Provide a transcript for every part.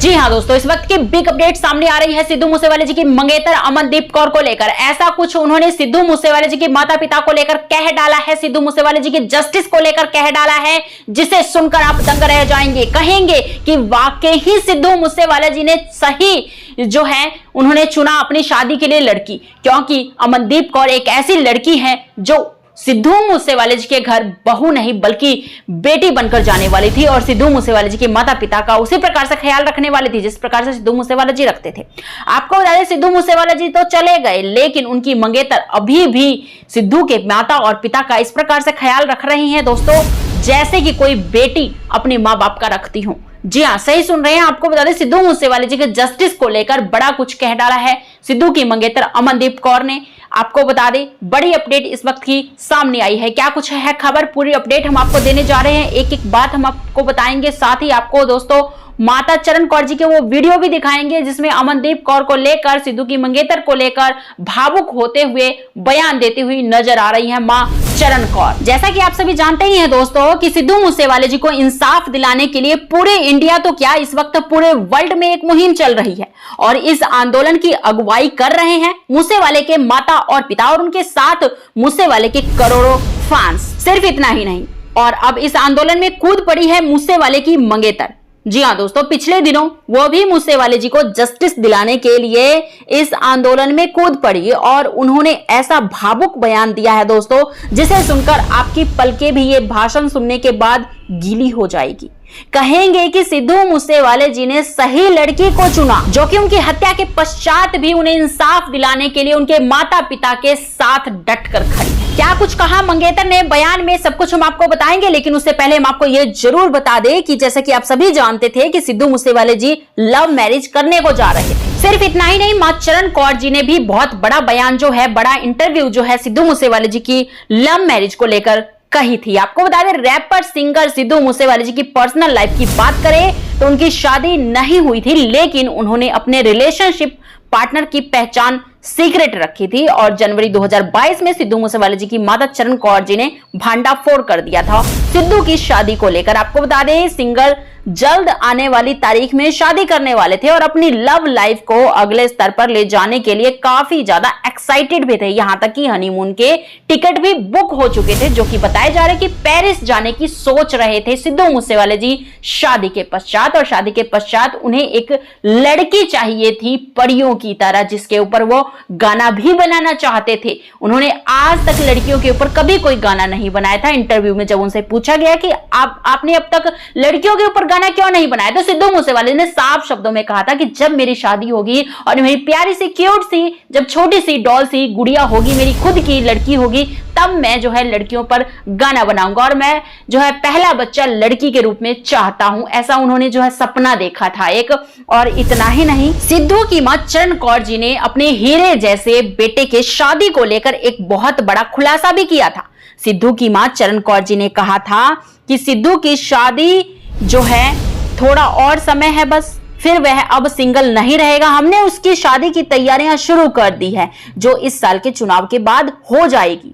जी हाँ दोस्तों, इस वक्त की बिग अपडेट सामने आ रही है सिद्धू मूसेवाले जी की मंगेतर अमनदीप कौर को लेकर। ऐसा कुछ उन्होंने सिद्धू मूसेवाले जी के माता पिता को लेकर कह डाला है, सिद्धू मूसेवाले जी के जस्टिस को लेकर कह डाला है, जिसे सुनकर आप दंग रह जाएंगे। कहेंगे कि वाकई ही सिद्धू मूसेवाले जी ने सही जो है उन्होंने चुना अपनी शादी के लिए लड़की, क्योंकि अमनदीप कौर एक ऐसी लड़की है जो सिद्धू मूसेवाले जी के घर बहू नहीं बल्कि बेटी बनकर जाने वाली थी और सिद्धू मूसेवाले जी के माता पिता का उसी प्रकार से ख्याल रखने वाली थी जिस प्रकार से सिद्धू मूसेवाले जी रखते थे। आपको बता दें, सिद्धू मूसेवाले जी तो चले गए, लेकिन उनकी मंगेतर अभी भी सिद्धू के माता और पिता का इस प्रकार से ख्याल रख रही हैं दोस्तों, जैसे कि कोई बेटी अपने माँ बाप का रखती हो। जी हाँ, सही सुन रहे हैं। आपको बता दें, सिद्धू मूसेवाले जी के जस्टिस को लेकर बड़ा कुछ कह डाला है सिद्धू की मंगेतर अमनदीप कौर ने। आपको बता दें, बड़ी अपडेट इस वक्त की सामने आई है। क्या कुछ है खबर, पूरी अपडेट हम आपको देने जा रहे हैं, एक एक बात हम आपको बताएंगे। साथ ही आपको दोस्तों माता चरण कौर जी के वो वीडियो भी दिखाएंगे जिसमें अमनदीप कौर को लेकर, सिद्धू की मंगेतर को लेकर भावुक होते हुए बयान देती हुई नजर आ रही है मां चरण कौर। जैसा कि आप सभी जानते ही हैं दोस्तों कि सिद्धू मूसेवाले जी को इंसाफ दिलाने के लिए पूरे इंडिया तो क्या, इस वक्त पूरे वर्ल्ड में एक मुहिम चल रही है और इस आंदोलन की अगुवाई कर रहे हैं मूसेवाले के माता और पिता और उनके साथ मूसेवाले के करोड़ों फैंस। सिर्फ इतना ही नहीं, और अब इस आंदोलन में कूद पड़ी है मूसेवाले की मंगेतर। जी हाँ दोस्तों, पिछले दिनों वो भी मूसेवाले जी को जस्टिस दिलाने के लिए इस आंदोलन में कूद पड़ी और उन्होंने ऐसा भावुक बयान दिया है दोस्तों, जिसे सुनकर आपकी पलकें भी ये भाषण सुनने के बाद गीली हो जाएगी। कहेंगे कि सिद्धू मूसेवाले जी ने सही लड़की को चुना, जो कि उनकी हत्या के पश्चात भी उन्हें इंसाफ दिलाने के लिए उनके माता पिता के साथ डटकर खड़ी है। क्या कुछ कहा मंगेतर ने बयान में, सब कुछ हम आपको बताएंगे, लेकिन उससे पहले हम आपको ये जरूर बता दें कि जैसे कि आप सभी जानते थे कि सिद्धू मूसेवाले जी लव मैरिज करने को जा रहे थे। सिर्फ इतना ही नहीं, मां चरण कौर जी ने भी बहुत बड़ा बयान जो है, बड़ा इंटरव्यू जो है सिद्धू मूसेवाले जी की लव मैरिज को लेकर कही थी। आपको बता दें, रैपर सिंगर सिद्धू मूसेवाले जी की पर्सनल लाइफ की बात करें तो उनकी शादी नहीं हुई थी, लेकिन उन्होंने अपने रिलेशनशिप पार्टनर की पहचान सीक्रेट रखी थी और जनवरी 2022 में सिद्धू मूसेवाले जी की माता चरण कौर जी ने भांडाफोड़ कर दिया था सिद्धू की शादी को लेकर। आपको बता दें, सिंगर जल्द आने वाली तारीख में शादी करने वाले थे और अपनी लव लाइफ को अगले स्तर पर ले जाने के लिए काफी ज्यादा एक्साइटेड भी थे। यहां तक कि हनीमून के टिकट भी बुक हो चुके थे, जो कि बताए जा रहे कि पेरिस जाने की सोच रहे थे सिद्धू मूसेवाले जी शादी के पश्चात। और शादी के पश्चात उन्हें एक लड़की चाहिए थी परियों की तरह, जिसके ऊपर वो गाना भी बनाना चाहते थे। उन्होंने आज तक लड़कियों के ऊपर कभी कोई गाना नहीं बनाया था। इंटरव्यू में जब उनसे पूछा गया कि आपने अब तक लड़कियों के ऊपर गाना क्यों नहीं बनाया, तो सिद्धू मूसेवाले ने साफ शब्दों में कहा था कि जब मेरी शादी होगी और मेरी प्यारी सी क्यूट सी, जब छोटी सी डॉल सी गुड़िया होगी, मेरी खुद की लड़की होगी, तब मैं जो है लड़कियों पर गाना बनाऊंगा और मैं जो है पहला बच्चा लड़की के रूप में चाहता हूं। ऐसा उन्होंने जो है सपना देखा था एक। और इतना ही नहीं, सिद्धू की मां चरण कौर जी ने अपने हीरे जैसे बेटे के शादी को लेकर एक बहुत बड़ा खुलासा भी किया था। सिद्धू की मां चरण कौर जी ने कहा था कि सिद्धू की शादी जो है थोड़ा और समय है बस, फिर वह अब सिंगल नहीं रहेगा। हमने उसकी शादी की तैयारियां शुरू कर दी है, जो इस साल के चुनाव के बाद हो जाएगी।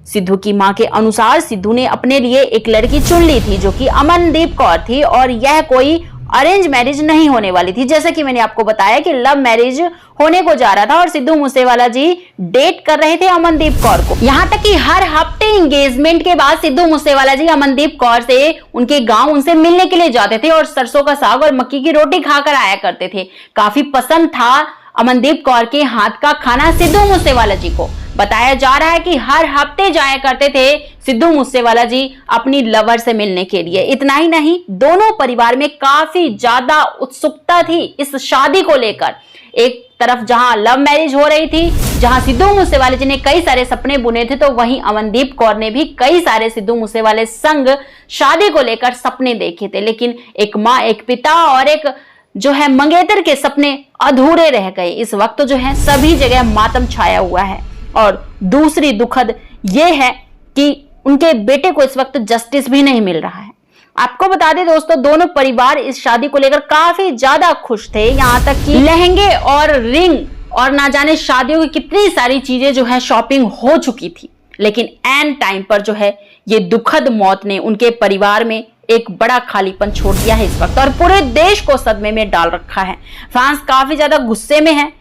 सिद्धू की मां के अनुसार सिद्धू ने अपने लिए एक लड़की चुन ली थी, जो कि अमनदीप कौर थी और यह कोई अरेंज मैरिज नहीं होने वाली थी। जैसे कि मैंने आपको बताया कि लव मैरिज होने को जा रहा था और सिद्धू मूसेवाला जी डेट कर रहे थे अमनदीप कौर को। यहां तक कि हर हफ्ते एंगेजमेंट के बाद सिद्धू मूसेवाला जी अमनदीप कौर से उनके गांव उनसे मिलने के लिए जाते थे और सरसों का साग और मक्की की रोटी खाकर आया करते थे। काफी पसंद था अमनदीप कौर के हाथ का खाना सिद्धू मूसेवाला जी को। बताया जा रहा है कि हर हफ्ते जाया करते थे सिद्धू मूसेवाला जी अपनी लवर से मिलने के लिए। इतना ही नहीं, दोनों परिवार में काफी ज्यादा उत्सुकता थी इस शादी को लेकर। एक तरफ जहां लव मैरिज हो रही थी, जहां सिद्धू मूसेवाले जी ने कई सारे सपने बुने थे, तो वहीं अमनदीप कौर ने भी कई सारे सिद्धू मूसेवाले संग शादी को लेकर सपने देखे थे। लेकिन एक माँ, एक पिता और एक जो है मंगेतर के सपने अधूरे रह गए। इस वक्त जो है सभी जगह मातम छाया हुआ है। और दूसरी दुखद यह है कि उनके बेटे को इस वक्त जस्टिस भी नहीं मिल रहा है। आपको बता दें दोस्तों, दोनों परिवार इस शादी को लेकर काफी ज्यादा खुश थे। यहां तक कि लहंगे और रिंग और ना जाने शादियों की कितनी सारी चीजें जो है शॉपिंग हो चुकी थी। लेकिन एन टाइम पर जो है ये दुखद मौत ने उनके परिवार में एक बड़ा खालीपन छोड़ दिया है इस वक्त और पूरे देश को सदमे में डाल रखा है। फैंस काफी ज्यादा गुस्से में हैं।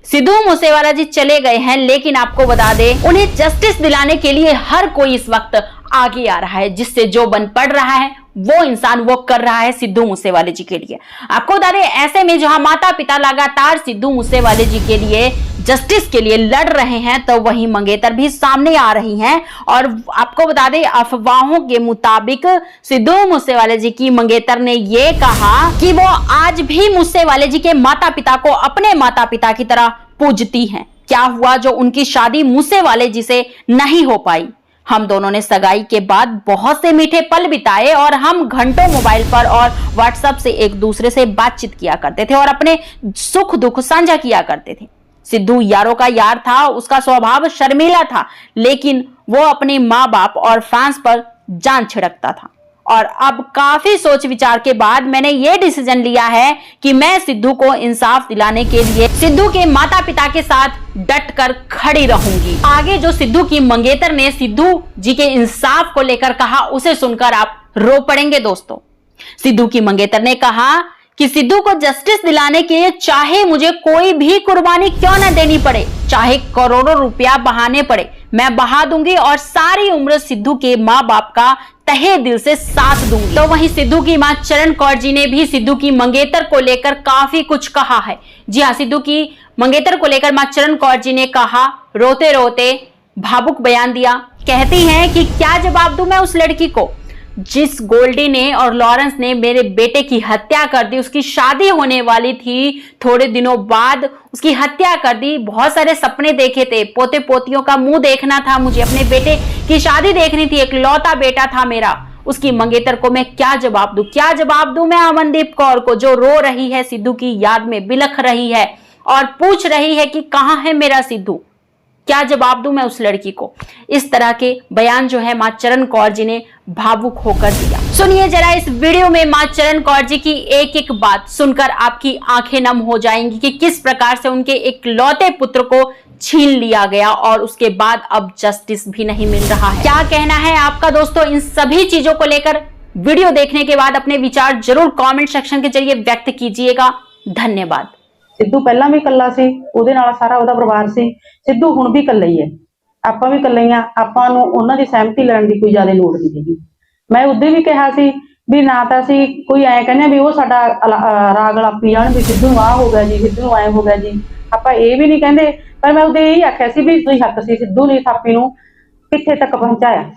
सिद्धू मूसेवाला जी चले गए हैं, लेकिन आपको बता दें उन्हें जस्टिस दिलाने के लिए हर कोई इस वक्त आगे आ रहा है, जिससे जो बन पड़ रहा है वो इंसान वो कर रहा है सिद्धू मूसेवाले जी के लिए। आपको बता दें ऐसे में जहां माता पिता लगातार सिद्धू मूसेवाले जी के लिए जस्टिस के लिए लड़ रहे हैं, तो वहीं मंगेतर भी सामने आ रही हैं। और आपको बता दें अफवाहों के मुताबिक सिद्धू मूसेवाले जी की मंगेतर ने यह कहा कि वो आज भी मूसेवाले जी के माता पिता को अपने माता पिता की तरह पूजती हैं। क्या हुआ जो उनकी शादी मूसेवाले जी से नहीं हो पाई? हम दोनों ने सगाई के बाद बहुत से मीठे पल बिताए और हम घंटों मोबाइल पर और व्हाट्सएप से एक दूसरे से बातचीत किया करते थे और अपने सुख दुख साझा किया करते थे। सिद्धू यारों का यार था, उसका स्वभाव शर्मीला था, लेकिन वो अपने माँ बाप और फैंस पर जान छिड़कता था। और अब काफी सोच विचार के बाद मैंने ये डिसीजन लिया है कि मैं सिद्धू को इंसाफ दिलाने के लिए सिद्धू के माता पिता के साथ डट कर खड़ी रहूंगी। आगे जो सिद्धू की मंगेतर ने सिद्धू जी के इंसाफ को लेकर कहा, उसे सुनकर आप रो पड़ेंगे दोस्तों। सिद्धू की मंगेतर ने कहा कि सिद्धू को जस्टिस दिलाने के लिए चाहे मुझे कोई भी कुर्बानी क्यों न देनी पड़े, चाहे करोड़ों रुपया बहाने पड़े, मैं बहा दूंगी और सारी उम्र सिद्धू के माँ बाप का तहे दिल से साथ दूंगी। तो वहीं सिद्धू की मां चरण कौर जी ने भी सिद्धू की मंगेतर को लेकर काफी कुछ कहा है। जी हाँ, सिद्धू की मंगेतर को लेकर मां चरण कौर जी ने कहा, रोते रोते भावुक बयान दिया। कहती हैं कि क्या जवाब दूं मैं उस लड़की को जिस गोल्डी ने और लॉरेंस ने मेरे बेटे की हत्या कर दी। उसकी शादी होने वाली थी, थोड़े दिनों बाद उसकी हत्या कर दी। बहुत सारे सपने देखे थे, पोते पोतियों का मुंह देखना था, मुझे अपने बेटे की शादी देखनी थी, एक लौता बेटा था मेरा। उसकी मंगेतर को मैं क्या जवाब दूं? क्या जवाब दूं मैं अमनदीप कौर को जो रो रही है, सिद्धू की याद में बिलख रही है और पूछ रही है कि कहां है मेरा सिद्धू? क्या जवाब दूं मैं उस लड़की को? इस तरह के बयान जो है मां चरण कौर जी ने भावुक होकर दिया। सुनिए जरा इस वीडियो में मां चरण कौर जी की एक एक बात सुनकर आपकी आंखें नम हो जाएंगी कि किस प्रकार से उनके एक लौते पुत्र को छीन लिया गया और उसके बाद अब जस्टिस भी नहीं मिल रहा है। क्या कहना है आपका दोस्तों इन सभी चीजों को लेकर? वीडियो देखने के बाद अपने विचार जरूर कमेंट सेक्शन के जरिए व्यक्त कीजिएगा। धन्यवाद। सिद्धू पहला भी कल्ला सी, ਉਹਦੇ ਨਾਲ ਸਾਰਾ ਉਹਦਾ ਪਰਿਵਾਰ ਸੀ। ਸਿੱਧੂ ਹੁਣ ਵੀ ਕੱਲਾ ਹੀ ਹੈ, ਆਪਾਂ ਵੀ ਕੱਲੇ ਹੀ ਆ। ਆਪਾਂ ਨੂੰ ਉਹਨਾਂ ਦੀ ਸਹਿਮਤੀ ਲੈਣ ਦੀ ਕੋਈ ਜ਼ਿਆਦਾ ਲੋੜ ਨਹੀਂ ਹੈਗੀ। ਮੈਂ ਉਦੋਂ ਵੀ ਕਿਹਾ ਸੀ ਵੀ ਨਾ ਤਾਂ ਅਸੀਂ ਕੋਈ ਐ ਕਹਿੰਦੇ ਵੀ ਉਹ ਸਾਡਾ ਰਾਗ ਲਾਪੀ ਜਾਣ ਵੀ ਸਿੱਧੂ ਨੂੰ ਆਹ ਹੋ ਗਿਆ ਜੀ, ਸਿੱਧੂ ਨੂੰ ਐ ਹੋ ਗਿਆ ਜੀ। ਆਪਾਂ ਇਹ ਵੀ ਨਹੀਂ ਕਹਿੰਦੇ, ਪਰ ਮੈਂ ਉਦੋਂ ਇਹੀ ਆਖਿਆ ਸੀ ਵੀ ਤੁਸੀਂ ਹੱਕ ਸੀ ਸਿੱਧੂ ਨੇ ਥਾਪੀ ਨੂੰ ਕਿੱਥੇ ਤੱਕ ਪਹੁੰਚਾਇਆ।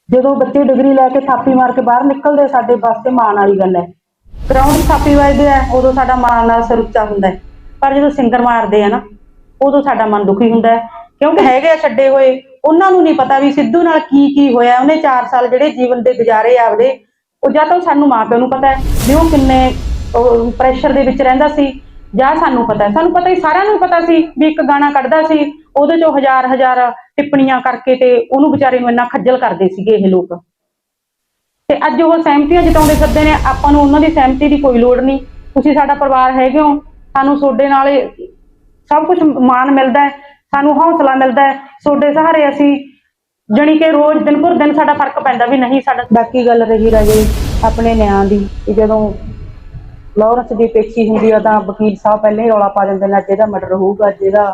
ਜਦੋਂ ਬੱਚੇ ਡਿਗਰੀ ਲੈ ਕੇ ਥਾਪੀ ਮਾਰ ਕੇ ਬਾਹਰ ਨਿਕਲਦੇ ਸਾਡੇ ਵਾਸਤੇ ਮਾਣ ਵਾਲੀ ਗੱਲ ਹੈ। ग्राउंड थापी वजदे है उदों साडा मन नाल सिर उच्चा हुंदा है, पर जो सिंगर मारदे है ना उदों साडा मन दुखी हुंदा है, क्योंकि हैगे छड्डे होए उन्हां नूं नहीं पता भी सिद्धू नाल की होया। उहने 4 साल जिहड़े जीवन दे गुजारे आपदे, ਉਹ ਜਾਂ ਤਾਂ ਸਾਨੂੰ ਮਾਂ ਪਿਓ ਨੂੰ ਪਤਾ ਹੈ ਵੀ ਉਹ ਕਿੰਨੇ ਪ੍ਰੈਸ਼ਰ ਦੇ ਵਿੱਚ ਰਹਿੰਦਾ ਸੀ, ਜਾਂ ਸਾਨੂੰ ਪਤਾ ਹੀ ਸਾਰਿਆਂ ਨੂੰ ਪਤਾ ਸੀ ਵੀ ਇੱਕ ਗਾਣਾ ਕੱਢਦਾ ਸੀ ਉਹਦੇ ਚੋਂ ਹਜ਼ਾਰ ਟਿੱਪਣੀਆਂ ਕਰਕੇ ਤੇ ਉਹਨੂੰ ਵਿਚਾਰੇ ਨੂੰ ਇੰਨਾ ਖੱਜਲ ਕਰਦੇ ਸੀਗੇ ਇਹ ਲੋਕ। ਤੇ ਅੱਜ ਉਹ ਸਹਿਮਤੀਆਂ ਜਤਾਉਂਦੇ ਫਿਰਦੇ ਨੇ, ਆਪਾਂ ਨੂੰ ਉਹਨਾਂ ਦੀ ਸਹਿਮਤੀ ਦੀ ਕੋਈ ਲੋੜ ਨਹੀਂ। ਤੁਸੀਂ ਸਾਡਾ ਪਰਿਵਾਰ ਹੈਗੇ ਹੋ, ਸਾਨੂੰ ਤੁਹਾਡੇ ਨਾਲ ਸਭ ਕੁਝ ਮਾਣ ਮਿਲਦਾ ਹੈ, ਸਾਨੂੰ ਹੌਸਲਾ ਮਿਲਦਾ ਹੈ। ਤੁਹਾਡੇ ਸਹਾਰੇ ਅਸੀਂ ਜਾਣੀ ਕਿ ਰੋਜ਼ ਦਿਨ ਭਰ ਦਿਨ ਸਾਡਾ ਫਰਕ ਪੈਂਦਾ ਵੀ ਨਹੀਂ ਸਾਡਾ। ਬਾਕੀ ਗੱਲ ਰਹੀ ਰਾਜੇ ਆਪਣੇ ਨਿਆਂ ਦੀ, ਜਦੋਂ ਲੌਰੈਂਸ ਦੀ ਪੇਸ਼ੀ ਹੁੰਦੀ ਆ ਤਾਂ ਵਕੀਲ ਸਾਹਿਬ ਪਹਿਲਾਂ ਹੀ ਰੌਲਾ ਪਾ ਦਿੰਦੇ ਨੇ ਅੱਜ ਇਹਦਾ ਮਰਡਰ ਹੋਊਗਾ, ਅੱਜ ਇਹਦਾ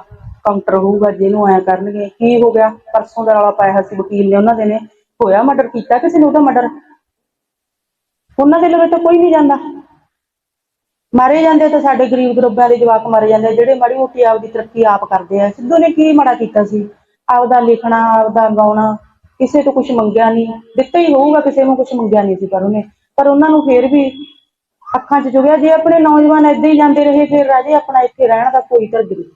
ਕਾਊਂਟਰ ਹੋਊਗਾ, ਜਿਹਨੂੰ ਐਂ ਕਰਨਗੇ। ਕੀ ਹੋ ਗਿਆ? ਪਰਸੋਂ ਦਾ ਰੌਲਾ ਪਾਇਆ ਸੀ ਵਕੀਲ ਨੇ, ਉਹਨਾਂ ਦੇ ਨੇ ਹੋਇਆ ਮਰਡਰ, ਕੀਤਾ ਕਿਸੇ ਨੇ ਉਹਦਾ ਮਰਡਰ? ਉਹਨਾਂ ਦੇ ਲਵੇ ਤਾਂ ਕੋਈ ਨਹੀਂ ਜਾਂਦਾ। ਮਾਰੇ ਜਾਂਦੇ ਤਾਂ ਸਾਡੇ ਗਰੀਬ ਗਰੂਬਾਂ ਦੇ ਜਵਾਕ ਮਾਰੇ ਜਾਂਦੇ ਜਿਹੜੇ ਮਾੜੀ ਮੋਟੀ ਆਪਦੀ ਤਰੱਕੀ ਆਪ ਕਰਦੇ ਆ। ਸਿੱਧੂ ਨੇ ਕੀ ਮਾੜਾ ਕੀਤਾ ਸੀ? ਆਪਦਾ ਲਿਖਣਾ, ਆਪਦਾ ਗਾਉਣਾ, ਕਿਸੇ ਤੋਂ ਕੁਝ ਮੰਗਿਆ ਨਹੀਂ। ਦਿੱਤਾ ਹੀ ਹੋਊਗਾ ਕਿਸੇ ਨੂੰ, ਕੁਝ ਮੰਗਿਆ ਨਹੀਂ ਸੀ, ਪਰ ਉਹਨਾਂ ਨੂੰ ਫੇਰ ਵੀ ਅੱਖਾਂ 'ਚ ਚੁਗਿਆ। ਜੇ ਆਪਣੇ ਨੌਜਵਾਨ ਏਦਾਂ ਹੀ ਜਾਂਦੇ ਰਹੇ ਫਿਰ ਰਾਜੇ ਆਪਣਾ ਇੱਥੇ ਰਹਿਣ ਦਾ ਕੋਈ ਤਰਕ ਨਹੀਂ।